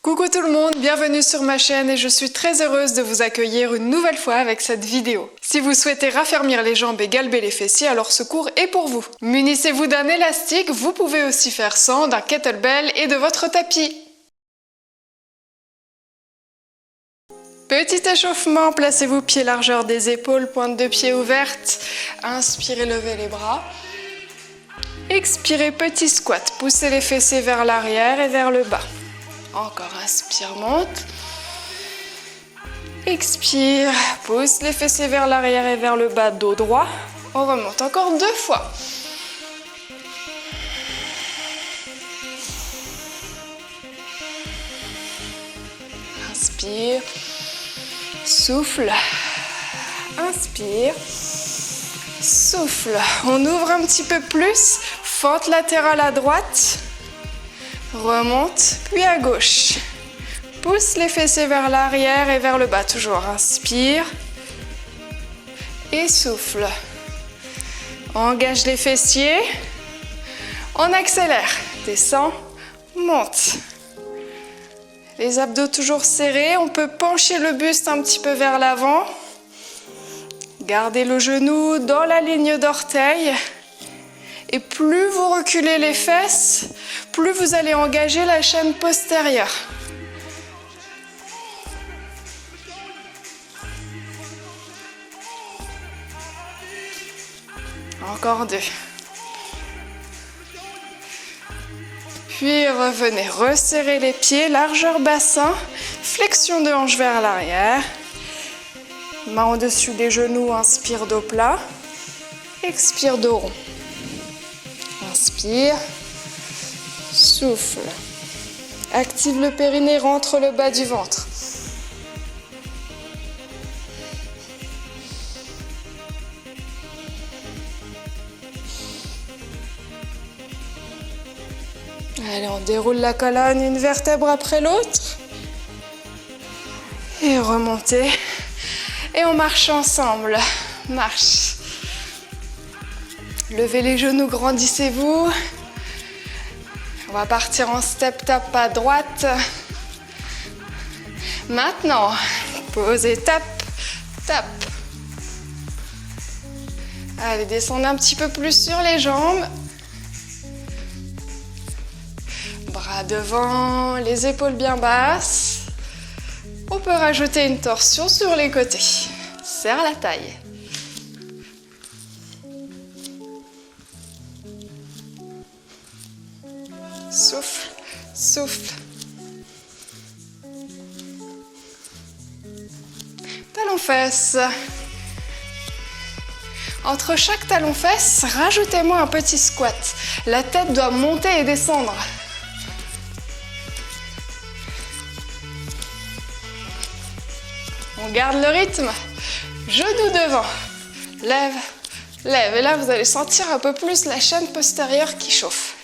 Coucou tout le monde, bienvenue sur ma chaîne et je suis très heureuse de vous accueillir une nouvelle fois avec cette vidéo. Si vous souhaitez raffermir les jambes et galber les fessiers, alors ce cours est pour vous. Munissez-vous d'un élastique, vous pouvez aussi faire sans, d'un kettlebell et de votre tapis. Petit échauffement, placez-vous pieds largeur des épaules, pointe de pied ouverte. Inspirez, levez les bras. Expirez, petit squat, poussez les fessiers vers l'arrière et vers le bas. Encore, inspire, monte. Expire, pousse les fessiers vers l'arrière et vers le bas, dos droit. On remonte encore 2 fois. Inspire, souffle, inspire, souffle. On ouvre un petit peu plus, fente latérale à droite. Remonte, puis à gauche. Pousse les fessiers vers l'arrière et vers le bas. Toujours inspire. Et souffle. Engage les fessiers. On accélère. Descend, monte. Les abdos toujours serrés. On peut pencher le buste un petit peu vers l'avant. Gardez le genou dans la ligne d'orteil. Et plus vous reculez les fesses, plus vous allez engager la chaîne postérieure. Encore 2. Puis revenez, resserrez les pieds, largeur bassin, flexion de hanche vers l'arrière. Main au-dessus des genoux, inspire dos plat, expire dos rond. Inspire, souffle. Active le périnée, rentre le bas du ventre. Allez, on déroule la colonne, une vertèbre après l'autre. Et remontez. Et on marche ensemble. Marche. Levez les genoux, grandissez-vous. On va partir en step tap à droite. Maintenant, posez, tap, tap. Allez, descendez un petit peu plus sur les jambes. Bras devant, les épaules bien basses. On peut rajouter une torsion sur les côtés. Serre la taille. Souffle, souffle. Talon-fesse. Entre chaque talon-fesse, rajoutez-moi un petit squat. La tête doit monter et descendre. On garde le rythme. Genou devant. Lève, lève. Et là, vous allez sentir un peu plus la chaîne postérieure qui chauffe.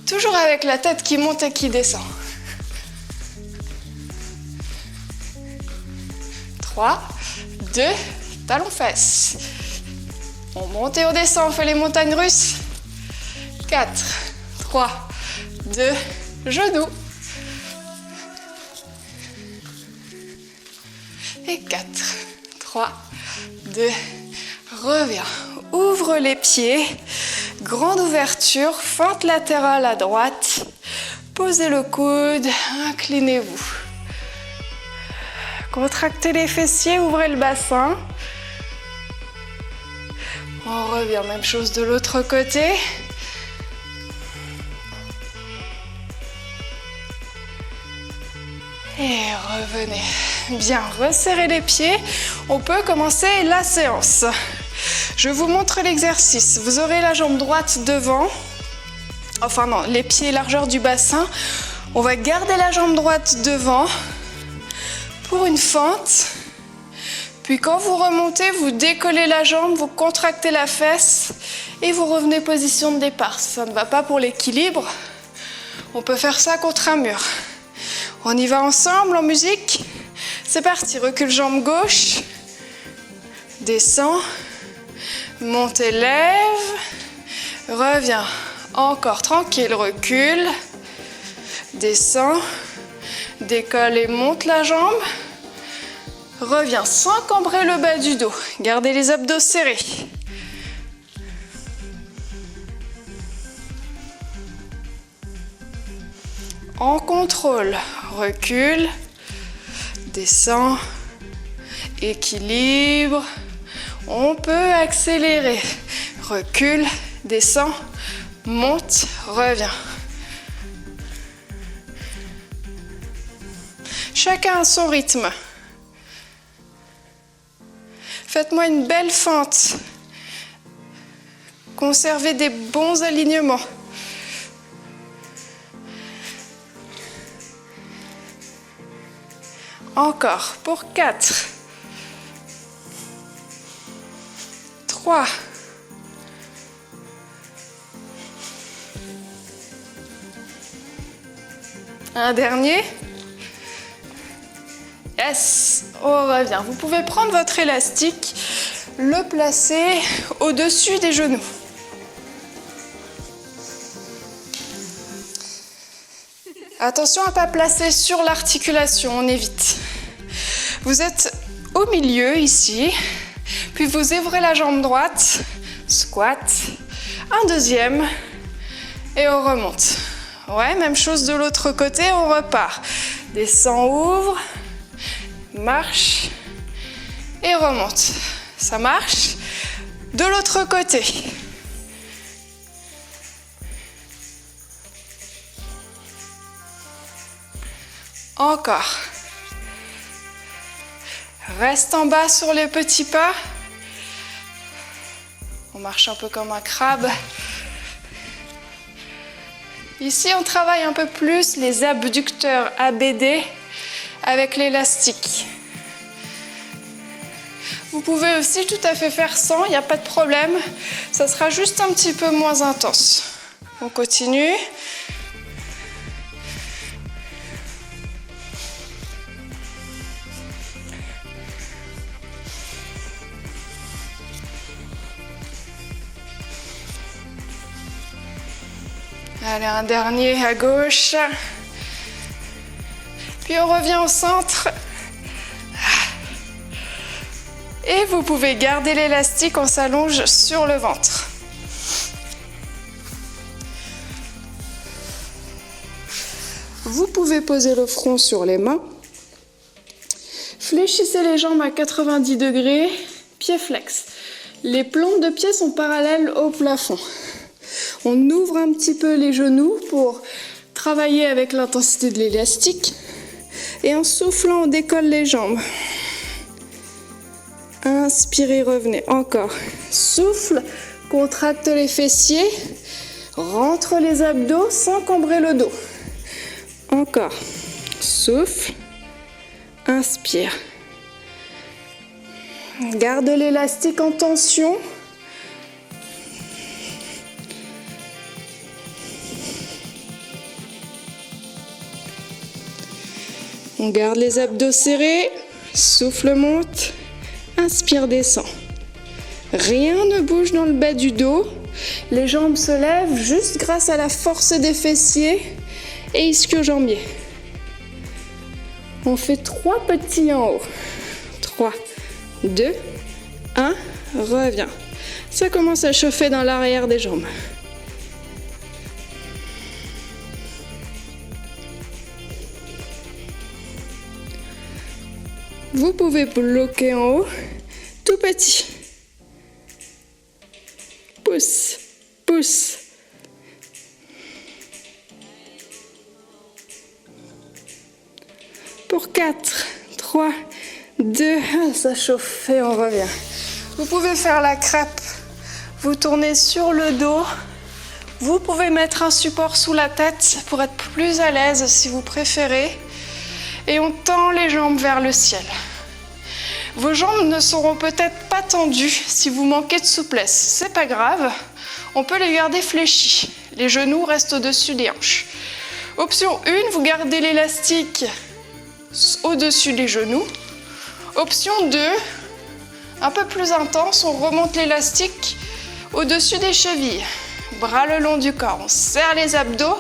Toujours avec la tête qui monte et qui descend. 3, 2, talons-fesses. On monte et on descend, on fait les montagnes russes. 4, 3, 2, genoux. Et 4, 3, 2, reviens. Ouvre les pieds. Grande ouverture, fente latérale à droite. Posez le coude, inclinez-vous. Contractez les fessiers, ouvrez le bassin. On revient, même chose de l'autre côté. Et revenez. Bien, resserrez les pieds. On peut commencer la séance. Je vous montre l'exercice. Vous aurez la jambe droite devant. Enfin non, les pieds largeur du bassin. On va garder la jambe droite devant pour une fente. Puis quand vous remontez, vous décollez la jambe, vous contractez la fesse et vous revenez position de départ. Si ça ne va pas pour l'équilibre, on peut faire ça contre un mur. On y va ensemble en musique. C'est parti, recule jambe gauche. Descends. Monte et lève. Reviens. Encore tranquille, recule. Descends. Décolle et monte la jambe. Reviens sans cambrer le bas du dos. Gardez les abdos serrés. En contrôle, recule, descend, équilibre. On peut accélérer. Recule, descend, monte, revient. Chacun à son rythme. Faites-moi une belle fente. Conservez des bons alignements. Encore pour 4, 3, 1 dernier. Yes, on revient. Vous pouvez prendre votre élastique, le placer au-dessus des genoux. Attention à ne pas placer sur l'articulation, on évite. Vous êtes au milieu ici, puis vous ouvrez la jambe droite, squat, un deuxième et on remonte. Ouais, même chose de l'autre côté, on repart. Descend, ouvre, marche et remonte. Ça marche. De l'autre côté. Encore. Reste en bas sur les petits pas. On marche un peu comme un crabe. Ici, on travaille un peu plus les abducteurs ABD avec l'élastique. Vous pouvez aussi tout à fait faire sans, il n'y a pas de problème. Ça sera juste un petit peu moins intense. On continue. Allez, un dernier à gauche. Puis on revient au centre. Et vous pouvez garder l'élastique, on s'allonge sur le ventre. Vous pouvez poser le front sur les mains. Fléchissez les jambes à 90 degrés, pieds flex. Les plombs de pieds sont parallèles au plafond. On ouvre un petit peu les genoux pour travailler avec l'intensité de l'élastique. Et en soufflant, on décolle les jambes. Inspirez, revenez. Encore. Souffle, contracte les fessiers. Rentre les abdos sans cambrer le dos. Encore. Souffle. Inspire. Garde l'élastique en tension. On garde les abdos serrés, souffle monte, inspire descend. Rien ne bouge dans le bas du dos, les jambes se lèvent juste grâce à la force des fessiers et ischio-jambier. On fait 3 petits en haut. 3, 2, 1, reviens. Ça commence à chauffer dans l'arrière des jambes. Vous pouvez bloquer en haut, tout petit. Pousse, pousse. Pour 4, 3, 2, ça chauffe et on revient. Vous pouvez faire la crêpe. Vous tournez sur le dos. Vous pouvez mettre un support sous la tête pour être plus à l'aise si vous préférez. Et on tend les jambes vers le ciel. Vos jambes ne seront peut-être pas tendues si vous manquez de souplesse. C'est pas grave, on peut les garder fléchies. Les genoux restent au-dessus des hanches. Option 1, vous gardez l'élastique au-dessus des genoux. Option 2, un peu plus intense, on remonte l'élastique au-dessus des chevilles. Bras le long du corps, on serre les abdos.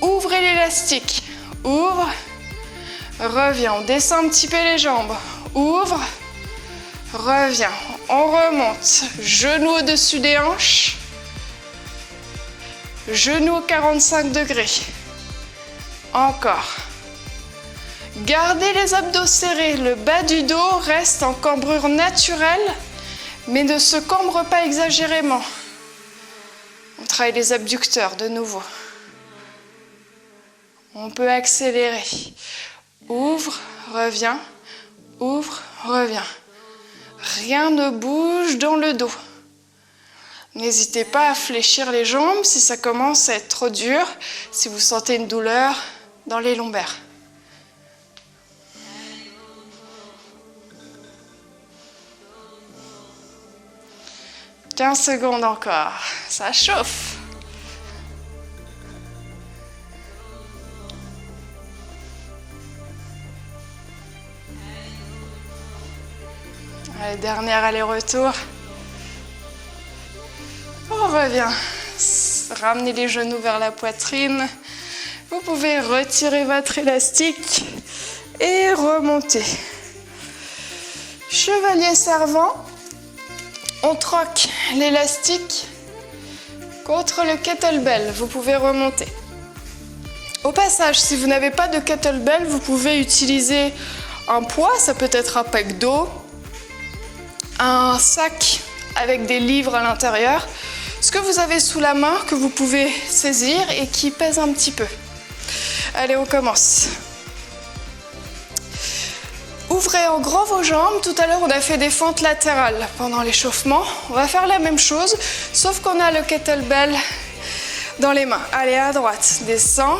Ouvrez l'élastique. Ouvre, reviens, on descend un petit peu les jambes, ouvre, reviens, on remonte, genoux au-dessus des hanches, genoux au 45 degrés, encore. Gardez les abdos serrés, le bas du dos reste en cambrure naturelle, mais ne se cambre pas exagérément. On travaille les abducteurs de nouveau. On peut accélérer. Ouvre, reviens, ouvre, reviens. Rien ne bouge dans le dos. N'hésitez pas à fléchir les jambes si ça commence à être trop dur, si vous sentez une douleur dans les lombaires. « 15 secondes encore, ça chauffe. Allez, dernier aller-retour. On revient. Ramenez les genoux vers la poitrine. Vous pouvez retirer votre élastique et remonter. Chevalier servant. On troque l'élastique contre le kettlebell. Vous pouvez remonter. Au passage, si vous n'avez pas de kettlebell, vous pouvez utiliser un poids. Ça peut être un pack d'eau, un sac avec des livres à l'intérieur. Ce que vous avez sous la main, que vous pouvez saisir et qui pèse un petit peu. Allez, on commence. Ouvrez en grand vos jambes. Tout à l'heure, on a fait des fentes latérales pendant l'échauffement. On va faire la même chose, sauf qu'on a le kettlebell dans les mains. Allez, à droite, descends,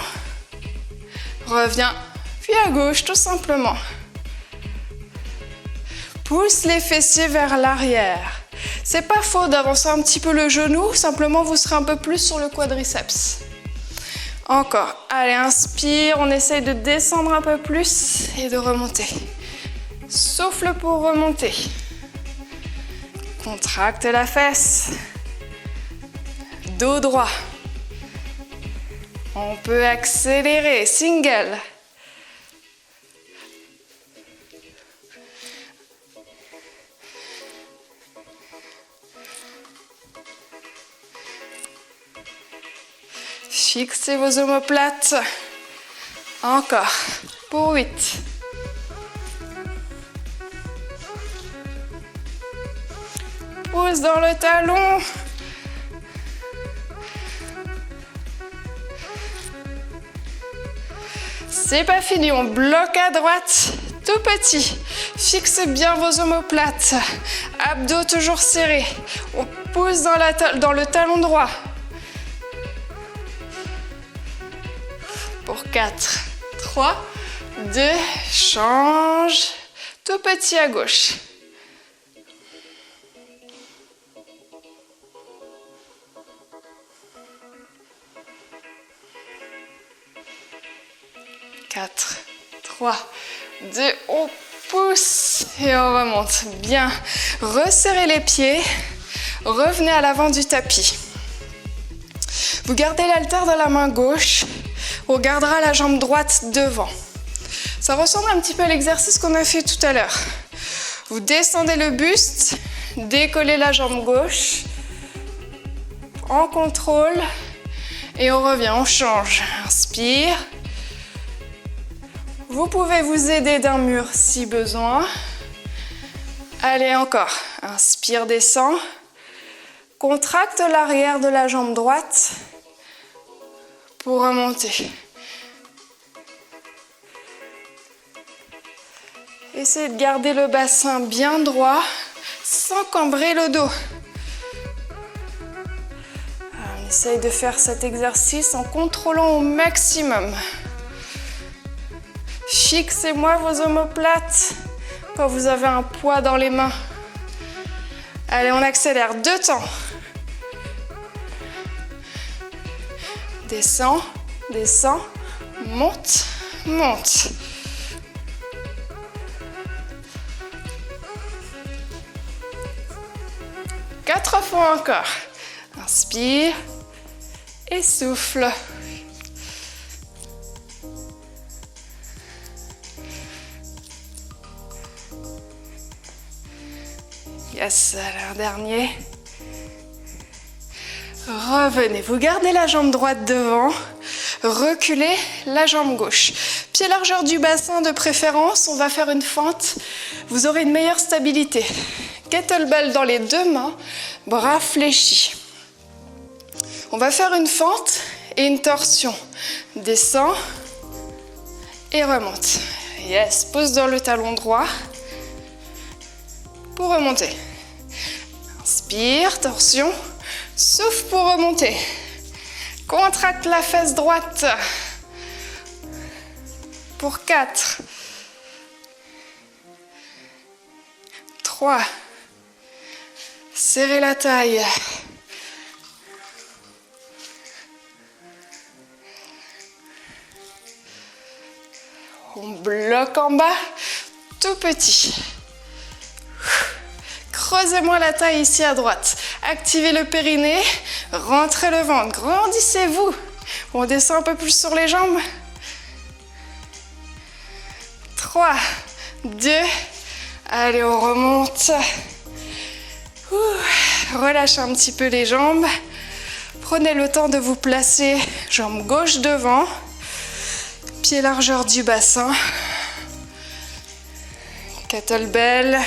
reviens, puis à gauche, tout simplement. Pousse les fessiers vers l'arrière. C'est pas faux d'avancer un petit peu le genou, simplement vous serez un peu plus sur le quadriceps. Encore. Allez, inspire, on essaye de descendre un peu plus et de remonter. Souffle pour remonter. Contracte la fesse. Dos droit. On peut accélérer. Single. Fixez vos omoplates. Encore. Pour 8. Pousse dans le talon. C'est pas fini, on bloque à droite, tout petit. Fixez bien vos omoplates. Abdos toujours serrés. On pousse dans le talon droit. Pour 4, 3, 2, change. Tout petit à gauche. 4, 3, 2, on pousse et on remonte. Bien, resserrez les pieds, revenez à l'avant du tapis. Vous gardez l'haltère dans la main gauche, on gardera la jambe droite devant. Ça ressemble un petit peu à l'exercice qu'on a fait tout à l'heure. Vous descendez le buste, décollez la jambe gauche, en contrôle, et on revient, on change. Inspire. Vous pouvez vous aider d'un mur si besoin. Allez, encore. Inspire, descend. Contracte l'arrière de la jambe droite pour remonter. Essayez de garder le bassin bien droit sans cambrer le dos. On essaye de faire cet exercice en contrôlant au maximum. Fixez-moi vos omoplates quand vous avez un poids dans les mains. Allez, on accélère. 2 temps. Descends, descends, monte, monte. Quatre fois encore. Inspire et souffle. Yes, un dernier. Revenez, vous gardez la jambe droite devant, reculez la jambe gauche. Pied largeur du bassin de préférence, on va faire une fente, vous aurez une meilleure stabilité. Kettlebell dans les deux mains, bras fléchis. On va faire une fente et une torsion. Descend et remonte. Yes, pose dans le talon droit pour remonter. Inspire, torsion. Souffle pour remonter. Contracte la fesse droite. Pour 4. 3. Serrez la taille. On bloque en bas, tout petit. Creusez-moi la taille ici à droite. Activez le périnée, rentrez le ventre, grandissez-vous. On descend un peu plus sur les jambes. 3, 2, allez, on remonte. Relâchez un petit peu les jambes. Prenez le temps de vous placer, jambe gauche devant, pied largeur du bassin. Kettlebell.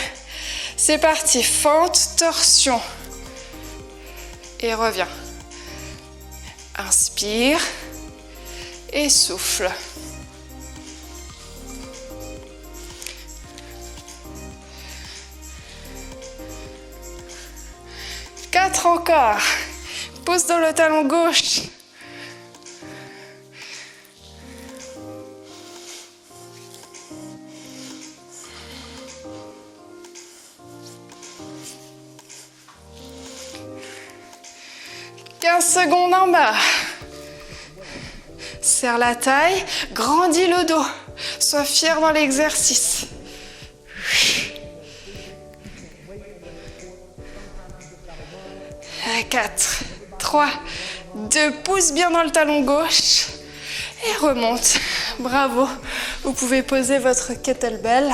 C'est parti, fente, torsion. Et reviens. Inspire et souffle. Quatre encore. Pousse dans le talon gauche. Secondes en bas. Serre la taille, grandis le dos. Sois fier dans l'exercice. 4, 3, 2, pousse bien dans le talon gauche et remonte. Bravo. Vous pouvez poser votre kettlebell.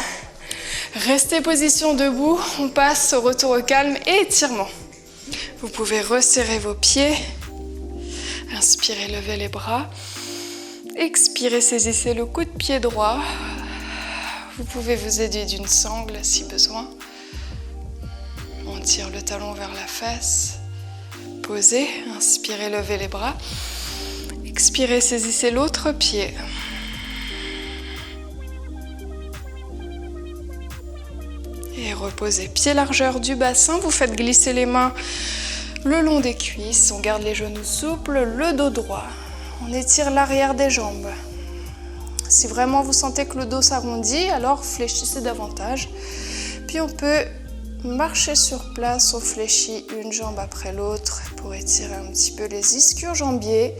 Restez position debout. On passe au retour au calme et étirement. Vous pouvez resserrer vos pieds. Inspirez, levez les bras. Expirez, saisissez le coup de pied droit. Vous pouvez vous aider d'une sangle si besoin. On tire le talon vers la fesse. Posez, inspirez, levez les bras. Expirez, saisissez l'autre pied. Et reposez, pied largeur du bassin. Vous faites glisser les mains le long des cuisses, on garde les genoux souples, le dos droit. On étire l'arrière des jambes. Si vraiment vous sentez que le dos s'arrondit, alors fléchissez davantage. Puis on peut marcher sur place, on fléchit une jambe après l'autre pour étirer un petit peu les ischio-jambiers.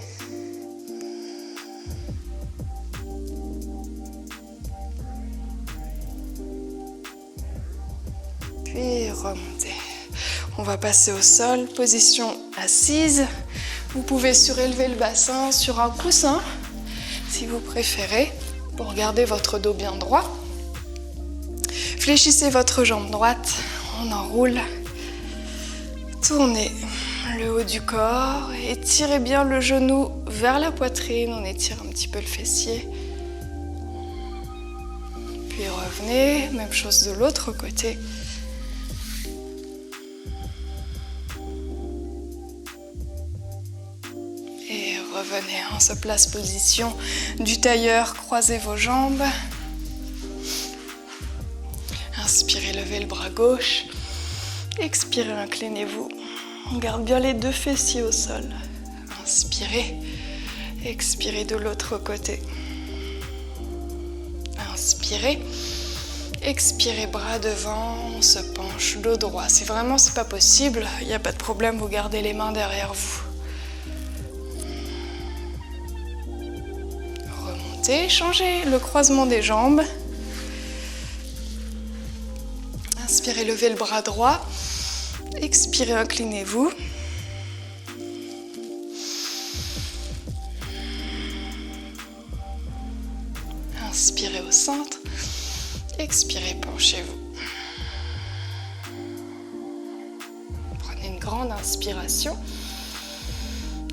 Puis remontez. On va passer au sol, position assise. Vous pouvez surélever le bassin sur un coussin, si vous préférez, pour garder votre dos bien droit. Fléchissez votre jambe droite, on enroule. Tournez le haut du corps, étirez bien le genou vers la poitrine, on étire un petit peu le fessier. Puis revenez, même chose de l'autre côté. Revenez, on se place position du tailleur, croisez vos jambes. Inspirez, levez le bras gauche. Expirez, inclinez-vous. On garde bien les deux fessiers au sol. Inspirez, expirez de l'autre côté. Inspirez, expirez, bras devant, on se penche, dos droit. Si vraiment c'est pas possible, il n'y a pas de problème, vous gardez les mains derrière vous. Changez le croisement des jambes. Inspirez, levez le bras droit. Expirez, inclinez-vous. Inspirez au centre. Expirez, penchez-vous. grande inspiration.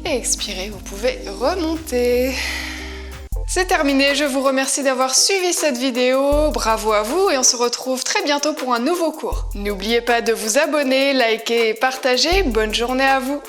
Et expirez, vous pouvez remonter. C'est terminé, je vous remercie d'avoir suivi cette vidéo, bravo à vous et on se retrouve très bientôt pour un nouveau cours. N'oubliez pas de vous abonner, liker et partager, bonne journée à vous!